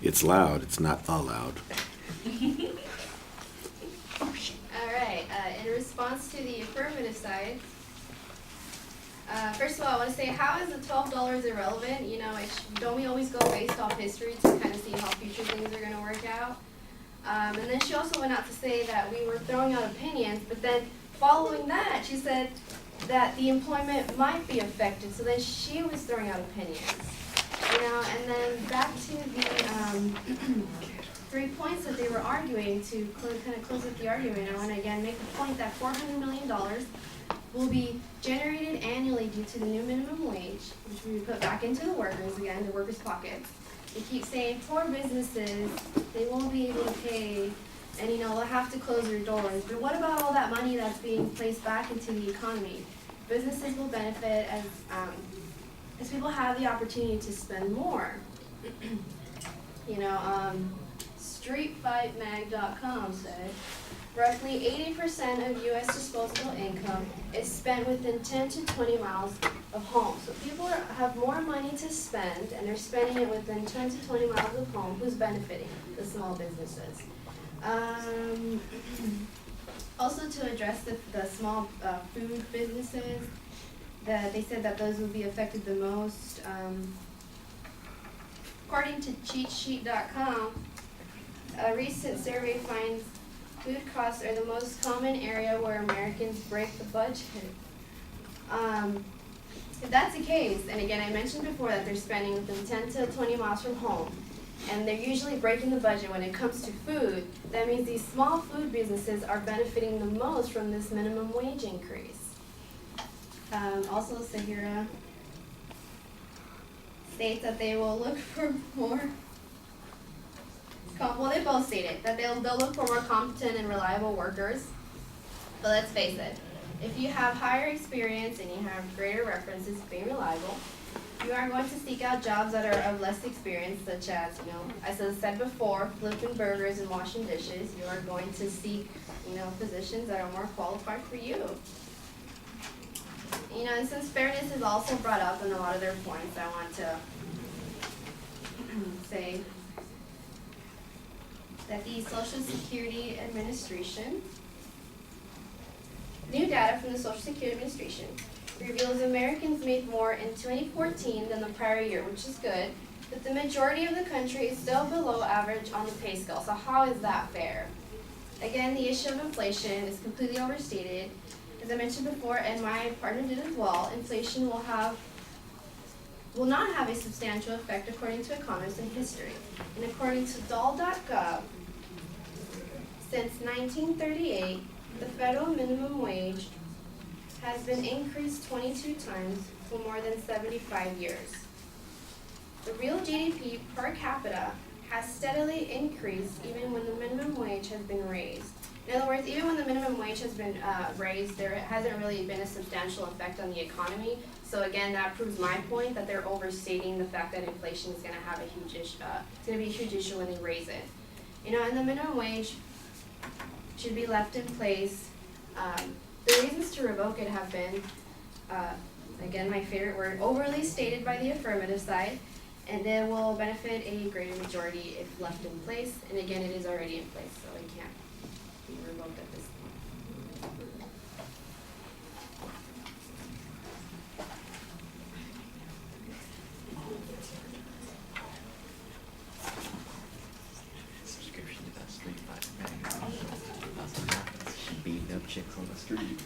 It's loud, it's not allowed. All right, in response to the affirmative side, first of all, I want to say, how is the $12 irrelevant? You know, don't we always go based off history to kind of see how future things are going to work out? And then she also went out to say that we were throwing out opinions, but then following that, she said that the employment might be affected. So then she was throwing out opinions, you know. And then back to the 3 points that they were arguing to kind of close up the argument. I want to again make the point that $400 million will be generated annually due to the new minimum wage, which we put back into the workers, again, the workers' pockets. They keep saying poor businesses, they won't be able to pay, and you know, they'll have to close their doors. But what about all that money that's being placed back into the economy? Businesses will benefit as people have the opportunity to spend more. You know, StreetFightMag.com said, roughly 80% of U.S. disposable income is spent within 10 to 20 miles of home. So people have more money to spend, and they're spending it within 10 to 20 miles of home. Who's benefiting? The small businesses. Also, to address the small food businesses, they said that those will be affected the most. According to CheatSheet.com, a recent survey finds food costs are the most common area where Americans break the budget. If that's the case, and again, I mentioned before that they're spending within 10 to 20 miles from home, and they're usually breaking the budget when it comes to food, that means these small food businesses are benefiting the most from this minimum wage increase. Also, Sahira states that they will look for more. Well, they both stated that they'll look for more competent and reliable workers. But let's face it, if you have higher experience and you have greater references to being reliable, you are going to seek out jobs that are of less experience, such as, you know, as I said before, flipping burgers and washing dishes. You are going to seek, you know, positions that are more qualified for you. You know, and since fairness is also brought up in a lot of their points, I want to say that the Social Security Administration, new data from the Social Security Administration reveals Americans made more in 2014 than the prior year, which is good, but the majority of the country is still below average on the pay scale. So how is that fair? Again, the issue of inflation is completely overstated. As I mentioned before, and my partner did as well, inflation will not have a substantial effect according to economists in history. And according to Dole.gov, since 1938, the federal minimum wage has been increased 22 times for more than 75 years. The real GDP per capita has steadily increased even when the minimum wage has been raised. In other words, even when the minimum wage has been raised, there hasn't really been a substantial effect on the economy. So again, that proves my point that they're overstating the fact that inflation is going to have a huge issue. It's going to be a huge issue when they raise it. You know, and the minimum wage should be left in place. The reasons to revoke it have been, again, my favorite word, overly stated by the affirmative side, and they will benefit a greater majority if left in place. And again, it is already in place, so it can't be revoked at this point. Subscription to that Street Fighter magazine. Beating up chicks on the street.